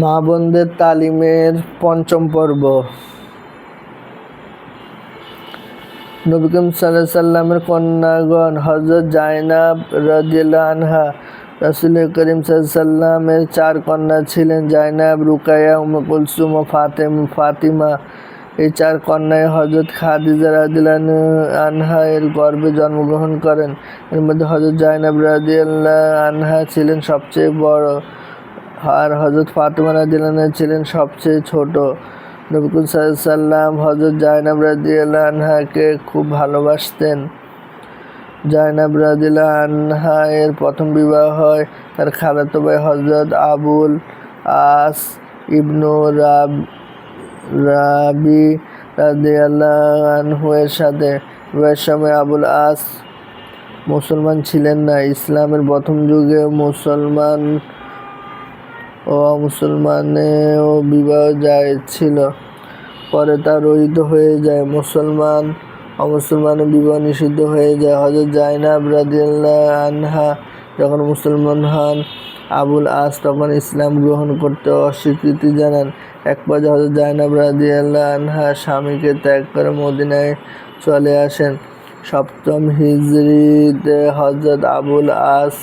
মা বোনদের তালিমের পঞ্চম পর্ব। নবী করিম সাল্লাল্লাহু আলাইহি সাল্লামের কন্যাগণ হযরত জায়নাব রাদিয়াল্লাহু আনহা। রাসূল করিম সাল্লাল্লাহু আলাইহি সাল্লামের 4 কন্যা ছিলেন, জায়নাব, রুকাইয়া, উম্মে কুলসুম ও ফাতিমা। এই 4 কন্যাই হযরত খাদিজা রাদিয়াল্লাহু আনহা এর গর্ভে জন্মগ্রহণ করেন। এর মধ্যে হযরত জায়নাব রাদিয়াল্লাহু আনহা ছিলেন সবচেয়ে বড়, আর হযরত ফাতিমা রাদিয়াল্লাহু আনহা ছিলেন সবচেয়ে ছোট। নবী করিম সাল্লাল্লাহু আলাইহি সাল্লাম হযরত জায়নাব রাদিয়াল্লাহু আনহাকে খুব ভালোবাসতেন। জায়নাব রাদিয়াল্লাহু আনহা এর প্রথম বিবাহ হয় তার খালাতো ভাই হযরত আবুল আস ইবনু রাবি রাদিয়াল্লাহু আনহু এর সাথে। বিবাহের সময় আবুল আস মুসলমান ছিলেন না। ইসলামের প্রথম যুগে মুসলমান ও অমুসলমানেও বিবাহ জায়েজ ছিল, পরে তা রহিত হয়ে যায়। মুসলমান অমুসলমানের বিবাহ নিষিদ্ধ হয়ে যায়। হযরত জায়নাব রাদিয়াল্লাহু আনহা যখন মুসলমান হন, আবুল আস তখন ইসলাম গ্রহণ করতে অস্বীকৃতি জানান। এক পর্যায়ে হযরত জায়নাব রাদিয়াল্লাহু আনহা স্বামীকে ত্যাগ করে মদিনায় চলে আসেন। 7ম হিজরিতে হযরত আবুল আস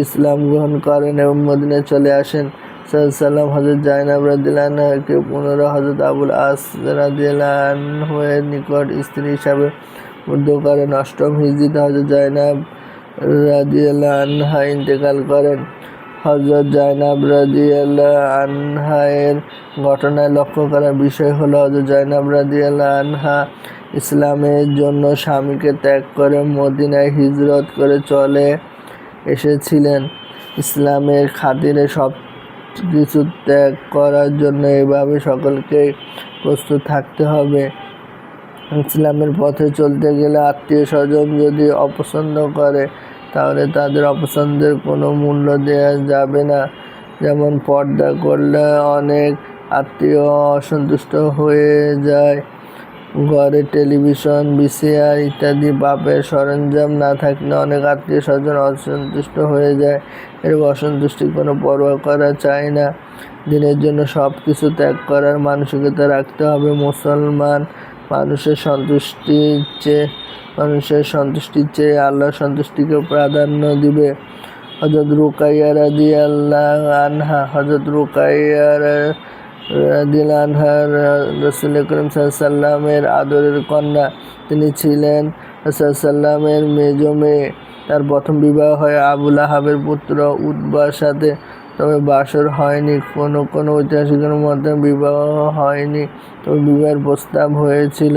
ইসলাম গ্রহণ করেন এবং মদিনায় চলে আসেন। সাল্লাম হযরত জায়নাব রাদিয়াল্লাহু আনহাকে পুনরায় হযরত আবুল আস রাদিয়াল্লাহু আনহু এর নিকট স্ত্রী হিসাবে মুগ্ধ করেন। 8ম হিজরিতে হযরত জায়নাব রাদিয়াল্লাহু আনহা ইন্তেকাল করেন। হযরত জায়নাব রাদিয়াল্লাহু আনহা এর ঘটনায় লক্ষ্য করার বিষয় হলো, হযরত জায়নাব রাদিয়াল্লাহু আনহা ইসলামের জন্য স্বামীকে ত্যাগ করে মদিনায় হিজরত করে চলে এসেছিলেন। ইসলামের খাতিরে সব কিছু ত্যাগ করার জন্য এভাবে সকলকেই প্রস্তুত থাকতে হবে। ইসলামের পথে চলতে গেলে আত্মীয় স্বজন যদি অপছন্দ করে তাহলে তাদের অপছন্দের কোনো মূল্য দেওয়া যাবে না। যেমন পর্দা করলে অনেক আত্মীয় অসন্তুষ্ট হয়ে যায়। ঘরে টেলিভিশন, ভিসিআর ইত্যাদি বাপের সরঞ্জাম না থাকলে অনেক আত্মীয় স্বজন অসন্তুষ্ট হয়ে যায়। এর অসন্তুষ্টির কোনো পরোয়া করা চায় না। দিনের জন্য সব কিছু ত্যাগ করার মানসিকতা রাখতে হবে। মুসলমান মানুষের সন্তুষ্টির চেয়ে আল্লাহর সন্তুষ্টিকে প্রাধান্য দিবে। হযরত রুকাইয়া রাদিয়াল্লাহু আনহা। হযরত রুকাইয়া রাদিয়াল্লাহু আনহা রাসূল করিম সাল্লাল্লাহু আলাইহি সাল্লামের আদরের কন্যা। তিনি ছিলেন রাসূল সাল্লামের মেজ মেয়ে। তার প্রথম বিবাহ হয় আবু লাহাবের পুত্র উতবার সাথে, তবে বাসর হয়নি। কোনো ঐতিহাসিকের মতে বিবাহ হয়নি, তবে বিবাহের প্রস্তাব হয়েছিল।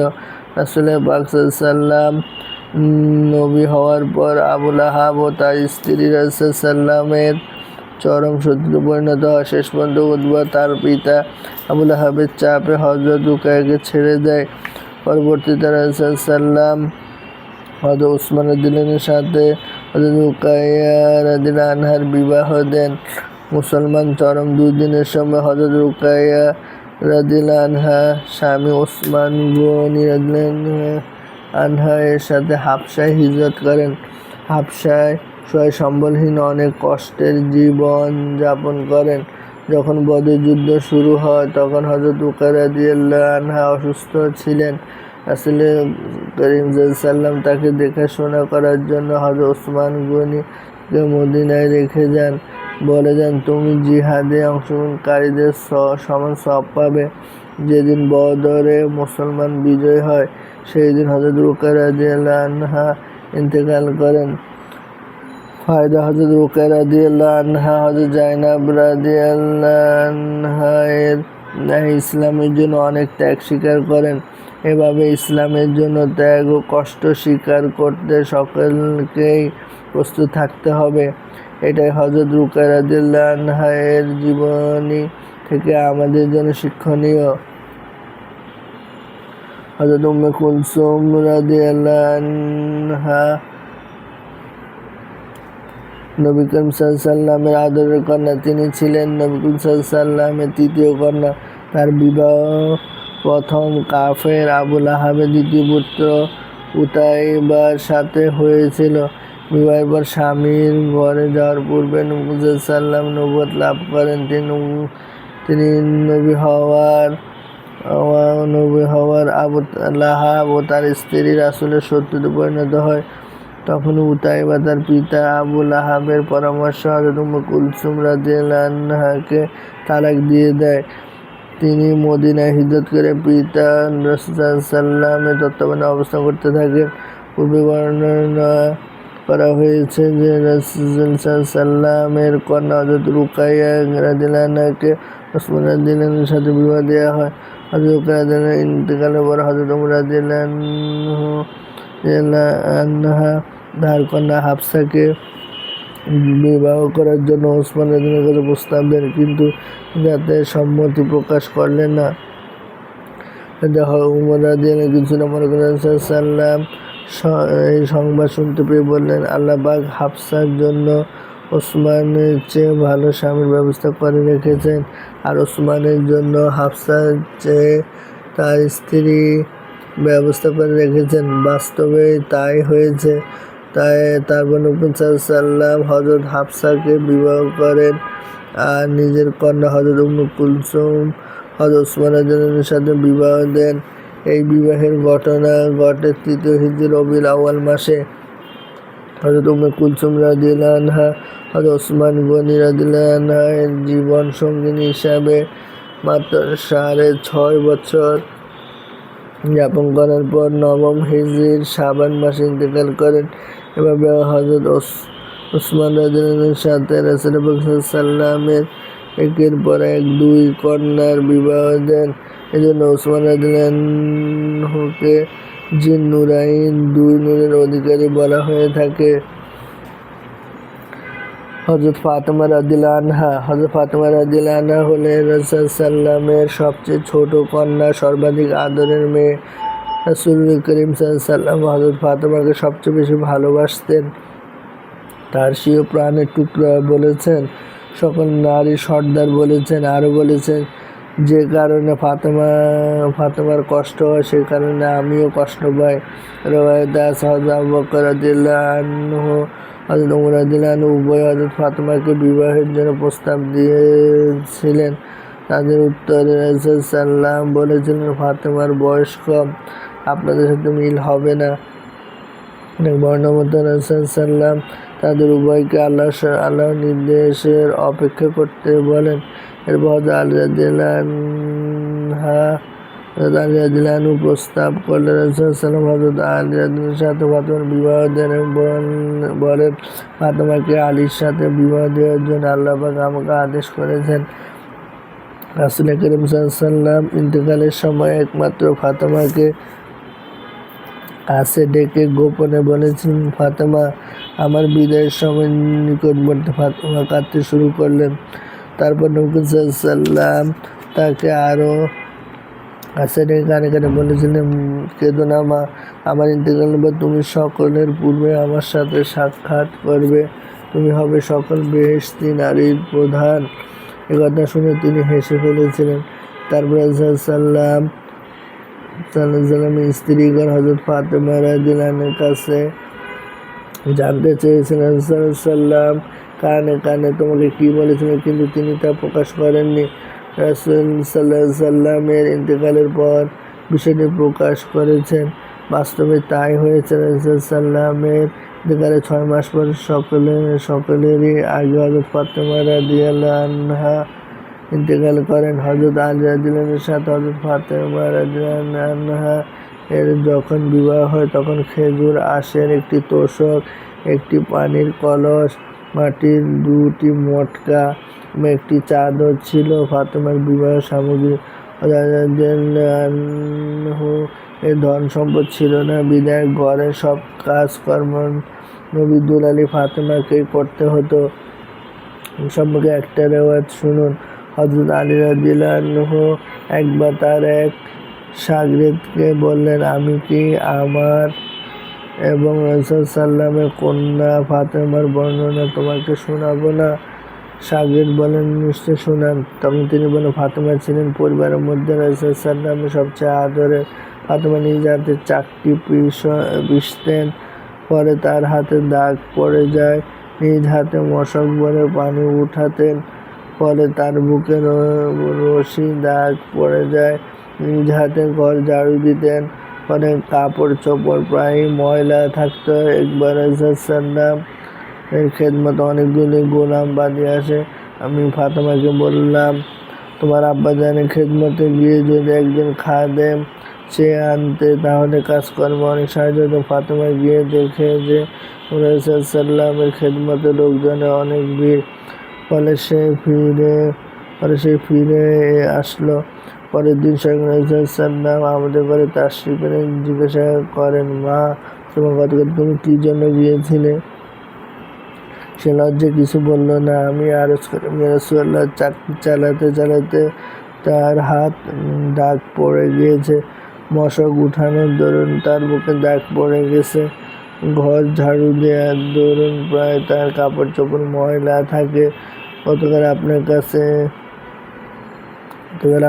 রাসূল পাক সাল্লাল্লাহু আলাইহি সাল্লাম নবী হওয়ার পর আবু লাহাব ও তার স্ত্রী রাসূল সাল্লামের চরম শত্রুতে পরিণত হয়। শেষ পর্যন্ত উতবা তার পিতা আবু লাহাবের চাপে হযরত রুকাইয়াকে ছেড়ে দেয়। পরবর্তীতে রাসূল সাল্লাম হযরত উসমান রাদিয়াল্লাহু আনহুর সাথে হযরত রুকাইয়া রাদিয়াল্লাহু আনহার বিবাহ দেন। মুসলমান চরম দুর্দিনের সময় হযরত রুকাইয়া রাদিয়াল্লাহু আনহা স্বামী উসমান গনি রাদিয়াল্লাহু আনহা এর সাথে হাবশায় হিজরত করেন। হাবশায় সহায় সম্বলহীন অনেক কষ্টের জীবন যাপন করেন। যখন বদর যুদ্ধ শুরু হয় তখন হযরত রুকাইয়া রাদিয়াল্লাহু আনহা অসুস্থ ছিলেন। রাসূল করিম সাল্লাল্লাহু আলাইহি সাল্লাম তাকে দেখাশোনা করার জন্য হযরত উসমান গনিকে মদিনায় রেখে যান। বলে যান, তুমি জিহাদে অংশগ্রহণকারীদের সমান সওয়াব পাবে। যেদিন বদরে মুসলমান বিজয় হয় সেই দিন হযরত রুকাইয়া রাদিয়াল্লাহু আনহা ইন্তেকাল করেন। ফায়দা: হযরত রুকাইয়া রাদিয়াল্লাহু আনহা হযরত জায়নাব রাদিয়াল্লাহু আনহা এর ইসলামের জন্য অনেক ত্যাগ স্বীকার করেন। এভাবে ইসলামের জন্য ত্যাগ ও কষ্ট স্বীকার করতে সকলকেই প্রস্তুত থাকতে হবে। এটাই হযরত রুকাইয়া রাদিয়াল্লাহু আনহা এর জীবনী থেকে আমাদের জন্য শিক্ষণীয়। হযরত উম্মে কুলসুম রাদিয়াল্লাহু আনহা নবী করিম সাল্লাল্লাহু আলাইহি সাল্লামের আদরের কন্যা। তিনি ছিলেন নবী করিম সাল্লাল্লাহু আলাইহি সাল্লামের 3য় কন্যা। তার বিবাহ প্রথম কাফের আবু লাহাবের 2য় পুত্র উতাইবার সাথে হয়েছিল। বিবাহের পর স্বামীর ঘরে যাওয়ার পূর্বে নবী সাল্লাম নবুয়ত লাভ করেন। তিনি নবী হওয়ার আবু লাহাব ও তার স্ত্রী রাসূলের শত্রুতে পরিণত হয়। তখন উতাইবা তার পিতা আবু লাহাবের পরামর্শ হযরত উম্মে কুলসুম রাদিয়াল্লাহু আনহাকে তালাক দিয়ে দেয়। তিনি মদিনায় হিজরত করে পিতা রাসূল সাল্লামের তত্ত্বাবধানে অবস্থান করতে থাকেন। পূর্বে বর্ণনা করা হয়েছে যে রাসূল সাল্লামের কন্যা হযরত রুকাইয়া রাদিয়াল্লাহু আনহাকে ওসমান রাদিয়াল্লাহু আনহুর সাথে বিবাহ দেওয়া হয়। হযরত রুকাইয়া রাদিয়াল্লাহু আনহার ইন্তেকালের পর হযরত ওমর রাদিয়াল্লাহু আনহা তার কন্যা হাফসাকে বিবাহ করার জন্য ওসমান রাদিয়াল্লাহু আনহুর কাছে প্রস্তাব দেন, কিন্তু যাতে সম্মতি প্রকাশ করলেন না। উমর রাদিয়াল্লাহু কিছুটা মনে করেন সাল্লাম এই সংবাদ শুনতে পেয়ে বললেন, আল্লাহ পাক হাফসার জন্য ওসমানের চেয়ে ভালো স্বামীর ব্যবস্থা করে রেখেছেন, আর ওসমানের জন্য হাফসার চেয়ে তার স্ত্রী ব্যবস্থা করে রেখেছেন। বাস্তবে তাই হয়েছে। তারপর নবী সাল্লাম হযরত হাফসাকে বিবাহ করেন আর নিজের কন্যা হযরত উম্মে কুলসুম হযরত ওসমান রাদিয়াল্লাহু আনহুর সাথে বিবাহ দেন। এই বিবাহের ঘটনা ঘটে ৩য় হিজরি রবিউল আউয়াল মাসে। হযরত উম্মে কুলসুম রাদিয়াল্লাহু আনহা হযরত ওসমান গনি রাদিয়াল্লাহু আনহু-এর জীবন সঙ্গিনী হিসাবে মাত্র ৬.৫ বছর যাপন করার পর ৯ম হিজরির শাবান মাসে ইন্তেকাল করেন। এভাবে হযরত ওসমান রাদিয়াল্লাহু আনহুর সাথে রাসূল পাক সাল্লামের একের পর এক ২ কন্যার বিবাহ দেন। এজন্য ওসমান রাদিয়াল্লাহু আনহুকে জিন নুরাইন, ২ নূরের অধিকারী বলা হয়ে থাকে। হযরত ফাতেমা রাদিয়াল্লাহু আনহা হলেন রাসূল সাল্লামের সবচেয়ে ছোট কন্যা, সর্বাধিক আদরের মেয়ে। রাসূল করিম সাল্লাম হযরত ফাতেমাকে সবচেয়ে বেশি ভালোবাসতেন। তার স্বীয় প্রাণের টুকরা বলেছেন, সকল নারী সর্দার বলেছেন। আরও বলেছেন, যে কারণে ফাতেমার কষ্ট হয় সে কারণে আমিও কষ্ট পাই। রওয়ায়াতে আছে হযরত আবু বকর রাদিয়াল্লাহু আনহু হযরত ওমর রাদিয়াল্লাহু আনহু উভয় হযরত ফাতেমাকে বিবাহের জন্য প্রস্তাব দিয়েছিলেন। তাদের উত্তরে রাসূল সাল্লাম বলেছিলেন, ফাতেমার বয়স কম, আপনাদের সাথে মিল হবে না। বর্ণনা মতে রাসূল সাল্লাম তাদের উভয়কে আল্লাহর নির্দেশের অপেক্ষা করতে বলেন। এরপর হযরত আলী রাদিয়াল্লাহু আনহু প্রস্তাব করলে রাসূল সাল্লাম হযরত আলী রাদিয়াল্লাহু আনহুর সাথে ফাতেমার বিবাহ দেন এবং বলেন, ফাতেমাকে আলীর সাথে বিবাহ দেওয়ার জন্য আল্লাহ পাক আমাকে আদেশ করেছেন। রাসূল করিম সাল্লাম ইন্তেকালের সময় একমাত্র ফাতেমাকে কাছে ডেকে গোপনে বলেছিলেন, ফাতেমা, আমার বিদায়ের সময় নিকটবর্তী। ফাতেমা কাঁদতে শুরু করলেন। তারপর নবী সাল্লাম তাকে আরও কাছে ডেকে কানে কানে বলেছিলেন, কেঁদো না মা, আমার ইন্তেকালের পর তুমি সকলের পূর্বে আমার সাথে সাক্ষাৎ করবে, তুমি হবে সকল বেহেশতি নারীর প্রধান। একথা শুনে তিনি হেসে ফেলেছিলেন। তারপর সাল্লামের স্ত্রীগণ হযরত ফাতেমা রাদিয়াল্লাহু আনহার কাছে জানতে চেয়েছিলেন সাল্লাম কানে কানে তোমাকে কি বলেছিলেন, কিন্তু তিনি তা প্রকাশ করেননি। রাসূল সাল্লামের ইন্তেকালের পর বিষয়টি প্রকাশ করেছেন। বাস্তবে তাই হয়েছে। রাসূল সাল্লামের ইন্তেকালের ৬ মাস পর সকলেরই আগে হযরত ফাতেমা রাদিয়াল্লাহু আনহা ইন্তেকাল করেন। হযরত আলী রাদিয়াল্লাহু আনহুর সাথে হযরত ফাতেমা রাদিয়াল্লাহু আনহা এর যখন বিবাহ হয় তখন খেজুর, আঁশের একটি তোশক, একটি পানির কলস, মাটির ২টি মটকা এবং একটি চাদর ছিল ফাতেমার বিবাহ সামগ্রী। এর ধন সম্পদ ছিল না বিধায় ঘরের সব কাজকর্ম নবী দুলালী ফাতেমাকেই করতে হতো। সম্পর্কে একটা রেওয়ায়াত শুনুন। হযরত আলী রাদিয়াল্লাহু আনহু একবার তার এক শাগির্দকে বললেন, আমি কি আমার এবং রাসূল সাল্লামের কন্যা ফাতেমার বর্ণনা তোমাকে শোনাবো না? শাগির্দ বলেন, নিশ্চয় শোনান। তখন তিনি বলেন, ফাতেমা ছিলেন পরিবারের মধ্যে রাসূল সাল্লামের সবচেয়ে আদরের। ফাতেমা নিজ হাতে চাকটি পিষতেন পরে তার হাতে দাগ পড়ে যায়। নিজ হাতে মশক ভরে পানি উঠাতেন, পরে তার বুকের রশি দাগ পড়ে যায়। নিজ হাতে ঘর ঝাড়ু দিতেন, পরে কাপড় চোপড় প্রায় ময়লা থাকতো। একবার সাল্লাম এর খেদমত অনেকগুলি গোলাম বাঁধি আসে। আমি ফাতেমাকে বললাম, তোমার আব্বাজানের খেদমতে গিয়ে যদি একজন খাদেম সে আনতে তাহলে কাজকর্মে অনেক সাহায্য হতো। ফাতেমা গিয়ে দেখে যে সাল্লামের খেদমতে লোকজনের অনেক ভিড়। ফলে সে ফিরে আসলো। পরের দিন সাল্লাম আমাদের ঘরে তাশরিফ এনে জিজ্ঞাসা করেন, মা তোমার গতকাল তুমি কি জন্য গিয়েছিলে? সে লজ্জে কিছু বলল না। আমি আরজ করলাম, ইয়া রাসূলুল্লাহ, চাকরি চালাতে চালাতে তার হাত দাগ পড়ে গিয়েছে। মশক উঠানোর দরুন তার বুকে দাগ পড়ে গেছে। ঘর ঝাড়ু দেওয়ার দরুন প্রায় তার কাপড় চোপড় ময়লা থাকে। গতকাল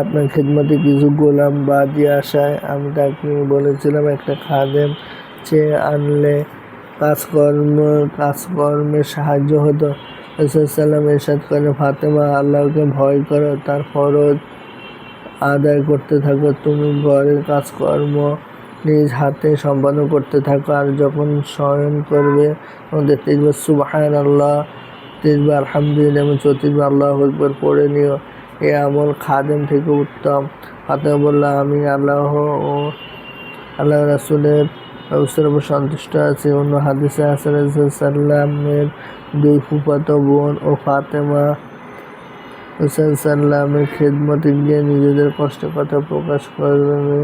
আপনার খেদমতে কিছু গোলাম বাদী আসায় আমি তাকে বলেছিলাম একটা খাদেম চেয়ে আনলে কাজকর্মে সাহায্য হতো। রাসূলুল্লাহ ইরশাদ করেন, ফাতেমা, আল্লাহকে ভয় করো, তার ফরজ আদায় করতে থাকো। তুমি ঘরের কাজকর্ম নিজ হাতে সম্পাদন করতে থাকো, আর যখন শয়ন করবে আমাদের ৩০ বার সুবহানাল্লাহ, ৩০ বার আলহামদুলিল্লাহ এবং ৩৪ বার আল্লাহু আকবার পড়ে নিও। এ আমল খাদেম থেকে উত্তম। ফাতেমা বলল, আমি আল্লাহ ও আল্লাহ রাসূলের ব্যবস্থার উপর সন্তুষ্ট আছি। অন্য হাদিসে আছে রাসূলুল্লাহ সাল্লামের ২ ফুফাতো বোন ও ফাতেমা সাল্লামের খেদমতে গিয়ে নিজেদের কষ্টের কথা প্রকাশ করে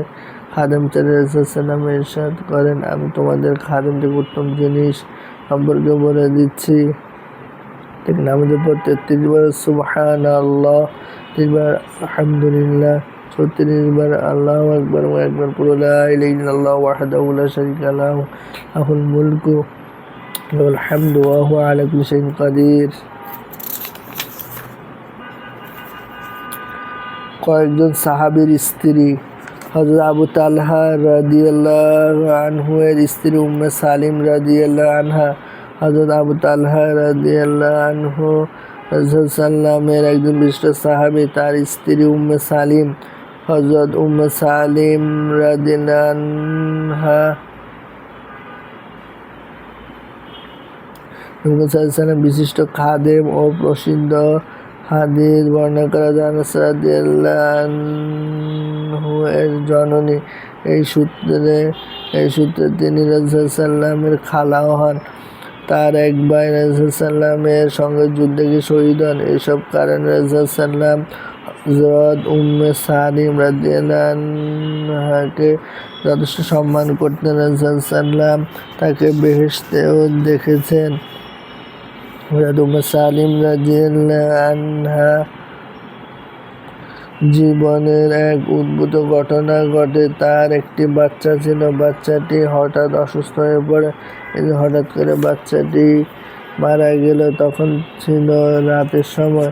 খাদেম চালিয়ে রাসূলুল্লাহ ইরশাদ করেন, আমি তোমাদের খাদেম থেকে উত্তম জিনিস সম্পর্কে বলে দিচ্ছি। ঠিক নামাজের পর ৩৩ বার সুবহানাল্লাহ, ৩০ বার আলহামদুলিল্লাহ, ৩৬ বার আল্লাহু আকবার এবং একবার পুরো লা ইলাহা ইল্লাল্লাহু ওয়াহদাহু লা শারীকা লাহু লাহুল মুলকু ওয়া লাহুল হামদু ওয়া হুয়া আলা কুল্লি শাইইন কাদির। কয়েকজন সাহাবীর স্ত্রী। হযরত আবু তালহা রাদিয়াল্লাহু আনহু এর স্ত্রী উম্মে সালিম রাদিয়াল্লাহু আনহা। হযরত আবু তালহা রাদিয়াল্লাহু আনহু রাসূল সাল্লামের একজন বিশিষ্ট সাহাবী। তার স্ত্রী উম্মে সালিম। হযরত উম্মে সালিম রাদিয়াল্লাহু আনহা নবী সাল্লাল্লাহু বিশিষ্ট খাদেম ও প্রসিদ্ধ হাদিস বর্ণনাকারী আনাস রাদিয়াল্লাহু আনহু এর জননী। এই সূত্রে তিনি রাসূল সাল্লামের খালাও হন। তার এক ভাই রাসূল সাল্লামের সঙ্গে যুদ্ধে গিয়ে শহীদ হন। এসব কারণে রাসূল সাল্লাম হযরত উম্মে সালিম রাদিয়াল্লাহু আনহাকে যথেষ্ট সম্মান করতেন। রাসূল সাল্লাম তাকে বেহেশতেও দেখেছেন। হযরত উম্মে সালিম রাদিয়াল্লাহু আনহা জীবনের এক অদ্ভুত ঘটনা ঘটে। তার একটি বাচ্চা ছিল। বাচ্চাটি হঠাৎ অসুস্থ হয়ে পড়ে। হঠাৎ করে বাচ্চাটি মারা গেল। তখন ছিল রাতের সময়।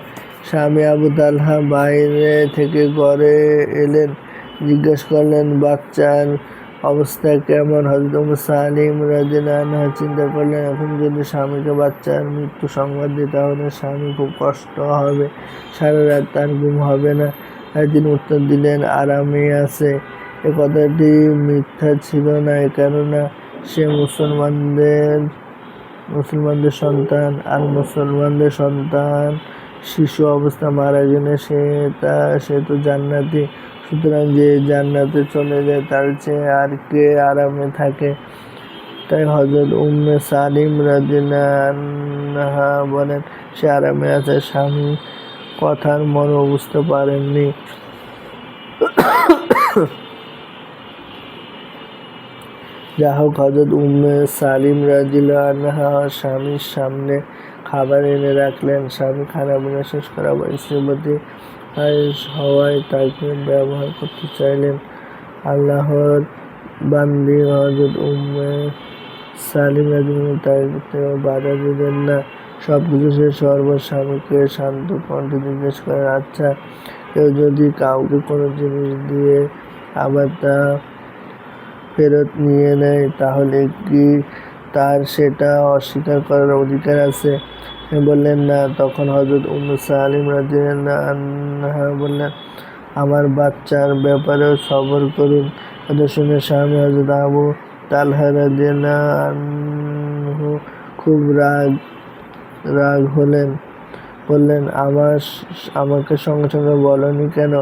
স্বামী আবু তালহা বাইরে থেকে ঘরে এলেন, জিজ্ঞেস করলেন, বাচ্চার অবস্থা কেমন? হযরত উম্মে সালিম রাদিয়াল্লাহু আনহা চিন্তা করলেন, এখন যদি স্বামীকে বাচ্চার মৃত্যু সংবাদ দিই তাহলে স্বামী খুব কষ্ট হবে, সারা রাত তার ঘুম হবে না। তাই তিনি উত্তর দিলেন, আরামে আছে। এ কথাটি মিথ্যা ছিল না, কেননা সে মুসলমানদের সন্তান, আর মুসলমানদের সন্তান শিশু অবস্থা মারা গেলে সে তো জান্নাতি। সুতরাং যে জান্নাতে চলে যায় তার চেয়ে আর কে আরামে থাকে? তাই হযরত উম্মে সালিম রাদিয়াল্লাহু আনহা বলেন, সে আরামে আছে। স্বামী কথার মর্ম বুঝতে পারেননি। যা হোক, হযরত উম্মে সালিম রাদিয়াল্লাহু আনহা স্বামীর সামনে খাবার এনে রাখলেন। স্বামী খানা বানা শেষ করার পর স্ত্রীর প্রতি হওয়ায় তাকে ব্যবহার করতে চাইলেন। আল্লাহর বান্দী হযরত উম্মে সালিম রাদিয়াল্লাহু তাকে বাধা দিলেন না। সবকিছু শেষ হওয়ার পর স্বামীকে শান্ত কণ্ঠে জিজ্ঞেস করেন, আচ্ছা, কেউ যদি কাউকে কোনো জিনিস দিয়ে আবার তা ফেরত নিয়ে নেয় তাহলে কি তার সেটা অস্বীকার করার অধিকার আছে? বললেন, না। তখন হযরত সালিম রাদিয়াল্লাহু আনহা বললেন, আমার বাচ্চার ব্যাপারেও সবর করুন। কথা শুনে স্বামী হযরত আবু তালহা রাদিয়াল্লাহু আনহু খুব রাগ হলেন। বললেন, আমাকে সঙ্গে সঙ্গে বলনি কেন?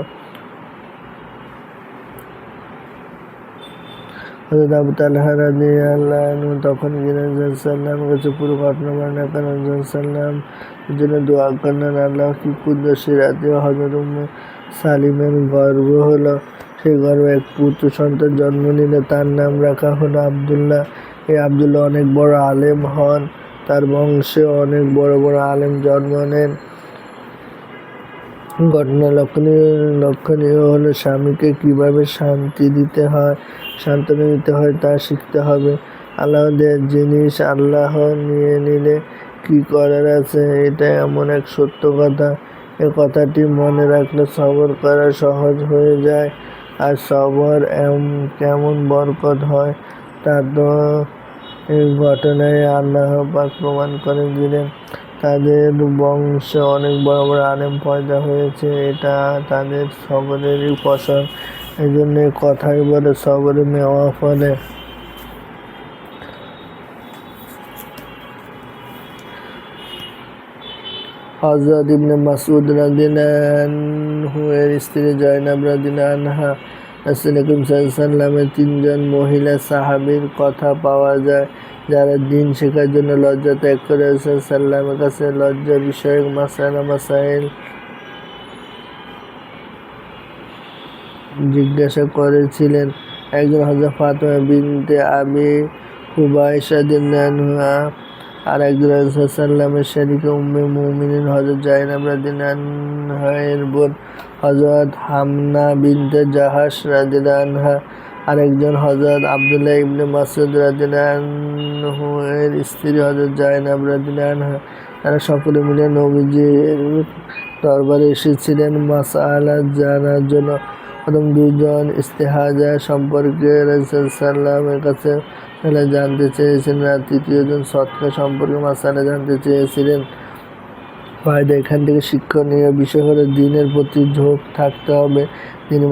হযরত আবু তালহা রাদিয়াল্লাহু আনহু তখন গেলেন রাসূলুল্লাহ সাল্লাল্লাহু আলাইহি ওয়াসাল্লামের কাছে, পুরো ঘটনা বর্ণনা করেন। রাসূলুল্লাহ সাল্লাল্লাহু আলাইহি ওয়াসাল্লাম জন্য দোয়া করলেন। আল্লাহ কি কুদরত! সে রাতেও হযরত সালিমের গর্ভ হলো। সেই গর্ভে এক পুত্র সন্তান জন্ম নিল। তার নাম রাখা হলো আব্দুল্লাহ। এই আব্দুল্লাহ অনেক বড় আলেম হন। তার বংশে অনেক বড় বড় আলেম জন্ম নেন। ঘটনা লক্ষণীয় হলো স্বামীকে কিভাবে সান্ত্বনা দিতে হয় তা শিখতে হবে। আল্লাহ দেওয়ার জিনিস আল্লাহ নিয়ে নিলে কি করার আছে, এটা এমন এক সত্য কথা। এ কথাটি মনে রাখলে সবর করা সহজ হয়ে যায়। আর সবর কেমন বরকত হয় তা তো এই ঘটনায় আল্লাহ পাক প্রমাণ করে দিলেন। তাদের বংশে অনেক বড় বড় আলেম পয়দা হয়েছে। এটা তাদের সবরেরই ফসল। এই জন্য কথাই বলে, সবরে মেওয়া ফলে। হযরত ইবনে মাসউদ রাদিয়াল্লাহু আনহু এর স্ত্রী জয়নাব রাদিয়াল্লাহু আনহা রাসূল করিম সাল্লাল্লাহু আলাইহি ওয়াসাল্লামের 3 জন মহিলা সাহাবীর কথা পাওয়া যায়, যারা দ্বীন শেখার জন্য লজ্জা ত্যাগ করে রাসূল সাল্লাল্লাহু আলাইহি ওয়াসাল্লামের কাছে লজ্জা বিষয়ক মাসাইল জিজ্ঞাসা করেছিলেন। একজন হযরত ফাতিমা বিনতে আবি হুবাইশ রাদিয়াল্লাহু আনহা, আর একজন রাসূল সাল্লাল্লাহু আলাইহি ওয়াসাল্লামের শারিকা উম্মে মুমিনিন হযরত জায়নাব রাদিয়াল্লাহু আনহা এর বোন হযরত হামনা বিনতে জাহাশ রাদিয়াল্লাহু আনহা, আর একজন হযরত আব্দুল্লাহ ইবনে মাসউদ রাদিয়াল্লাহু আনহু এর স্ত্রী হযরত জায়নাব রাদিয়াল্লাহু আনহা। তারা সকলে মিলে নবীজির দরবারে এসেছিলেন মাসআলা জানার জন্য। প্রথম দুজন ইস্তেহাজা সম্পর্কে রাসূল সাল্লাল্লাহু আলাইহি ওয়াসাল্লামের কাছে জানতে চেয়েছিলেন, আর তৃতীয়জন সৎকা সম্পর্কে মাসআলা জানতে চেয়েছিলেন। ফায়দা: এখান থেকে শিক্ষণীয় বিষয় হলো দ্বীনের প্রতি ঝোঁক থাকতে হবে। দ্বীনি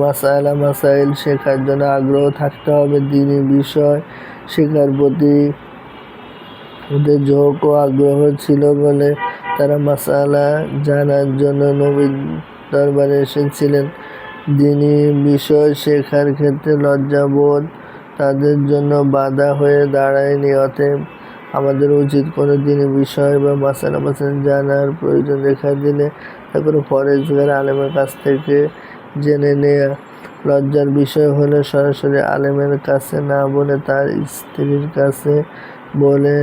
মাসাইল শেখার জন্য আগ্রহ থাকতে হবে। দ্বীনি বিষয় শেখার প্রতি ওদের ঝোঁক ও আগ্রহ ছিল বলে তারা মাসআলা জানার জন্য নবীর দরবারে এসেছিলেন। দ্বীনি বিষয় শেখার ক্ষেত্রে লজ্জাবোধ তাদের জন্য বাধা হয়ে দাঁড়ায়নি। অতএব আমাদের উচিত কোনো দ্বীনি বিষয় বা মাসাইল জানার প্রয়োজন দেখা দিলে তা কোনো পরহেজগার আলেমের কাছ থেকে জেনে নেয়া। লজ্জার বিষয় হলে সরাসরি আলেমের কাছে না বলে তার স্ত্রীর কাছে বলে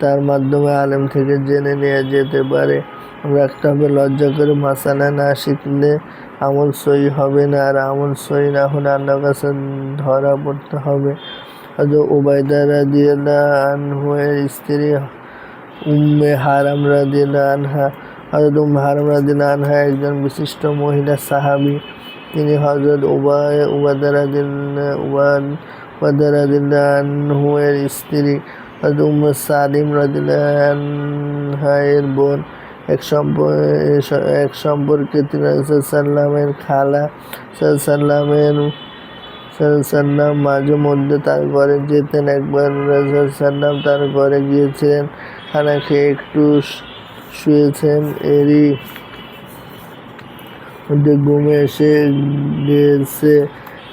তার মাধ্যমে আলেম থেকে জেনে নেওয়া যেতে পারে। রাখতে হবে, লজ্জা করে মাসালা না শিখলে আমল সহি হবে না, আর আমল সহি না হলে আল্লাহর কাছে ধরা পড়তে হবে। হযরত উবাইদা রাদিয়াল্লাহু আনহু এর স্ত্রী উম্মে হারাম রাদিয়াল্লাহু আনহা। হযরত উম্মে হারাম রাদিয়াল্লাহু আনহা একজন বিশিষ্ট মহিলা সাহাবী। তিনি হযরত উবাদা রাদিয়াল্লাহু আনহু এর স্ত্রী। হযরত উম্মে সালিম রাদিয়াল্লাহু আনহা এর বোন। এক সম্পর্কে তিনি রাসূল সাল্লাল্লাহু আলাইহি ওয়াসাল্লামের খালা। সাল্লাম মাঝে মধ্যে তার ঘরে যেতেন। একবার রাসূল সাল্লাম তার ঘরে গিয়েছিলেন, খানা খেয়ে একটু শুয়েছেন। এরই মধ্যে ঘুম এসে গিয়েছে।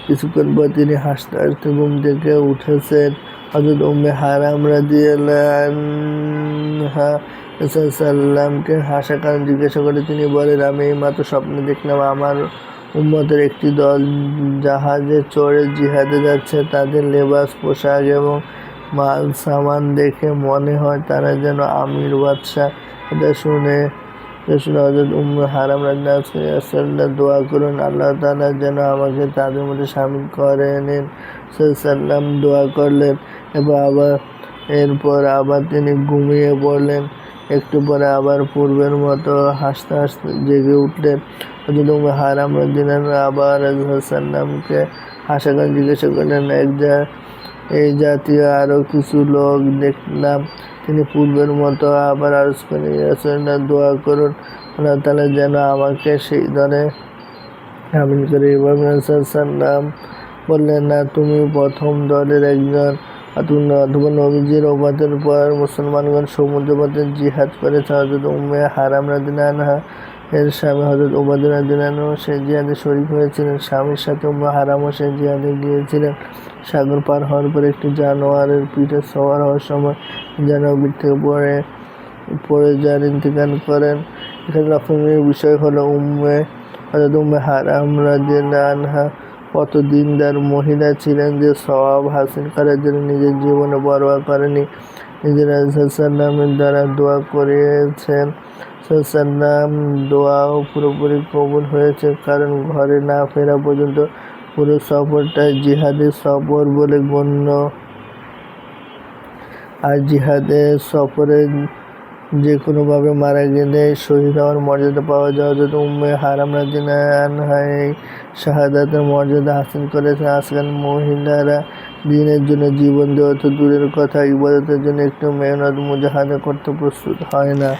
কিছুক্ষণ পর তিনি হাসতে হাসতে ঘুম থেকে উঠেছেন। হযরত উম্মে হারাম রাদিয়াল্লাহু আনহা রাসূল সাল্লামকে হাসার কারণ জিজ্ঞাসা করে তিনি বলেন, আমি এইমাত্র স্বপ্নে দেখলাম আমার উম্মতের একটি দল জাহাজে চড়ে জিহাদে যাচ্ছে। তাদের লেবাস, পোশাক এবং মাল সামান দেখে মনে হয় তারা যেন আমির বাদশাহ। এটা শুনে হযরত উম্মে হারাম রাদিয়াল্লাহু আনহা দোয়া করুন, আল্লাহ তাআলা যেন আমাকে তাদের মধ্যে শামিল করে নেন। সাল্লাম দোয়া করলেন এবং এরপর আবার তিনি ঘুমিয়ে পড়লেন। একটু পরে আবার পূর্বের মতো হাসতে হাসতে জেগে উঠলেন। হযরত উম্মে হারাম রাদিয়াল্লাহু আনহা আবার রাসূল সাল্লামকে হাসার কারণ জিজ্ঞাসা করলেন। এই জাতীয় আরও কিছু লোক দেখলাম। তিনি পূর্বের মতো আবার আরজ করে, রাসূলুল্লাহ দোয়া করুন আল্লাহ তাআলা যেন আমাকে সেই দলে আমিন করে। ইব্রাহিম আলাইহিস সালাম বললেন, না, তুমি প্রথম দলের একজন অথবা নবীজির ওফাতের পর মুসলমানগণ সমুদ্র পথে জিহাদ করেছে। হযরত উম্মে হারাম রাদিয়াল্লাহু আনহা এর স্বামী হযরত উবাদা রাদিয়াল্লাহু আনহু সেই জিহাদে শরীক হয়েছিলেন। স্বামীর সাথে উম্মে হারামও সেই জিহাদে গিয়েছিলেন। সাগর পার হওয়ার পর একটি জানোয়ারের পিঠে সওয়ার হওয়ার সময় জানোয়ার পিঠ থেকে পড়ে যান, ইন্তেকাল করেন। এখানে লক্ষণীয় বিষয় হলো হযরত উম্মে হারাম রাদিয়াল্লাহু আনহা কত দিনদার মহিলা ছিলেন যে সওয়াব হাসিল করার জন্য নিজের জীবনে পরোয়া করেনি। নিজের রাসূলুল্লাহের দ্বারা দোয়া করিয়েছেন। সাল্লাম দোয়াও পুরোপুরি কবুল হয়েছে, কারণ ঘরে না ফেরা পর্যন্ত পুরো সফরটাই জিহাদের সফর বলে গণ্য। আর জিহাদের সফরে যে কোনোভাবে মারা গেলে শহীদ হওয়ার মর্যাদা পাওয়া যায়। হযরত উম্মে হারাম রাদিয়াল্লাহু আনহা এই শাহাদাতের মর্যাদা হাসিল করেছেন। আজকাল মহিলারা দ্বীনের জন্য জীবন দেওয়া তো দূরের কথা, ইবাদতের জন্য একটু মেহনত মুজাহাদা করতে প্রস্তুত হয় না।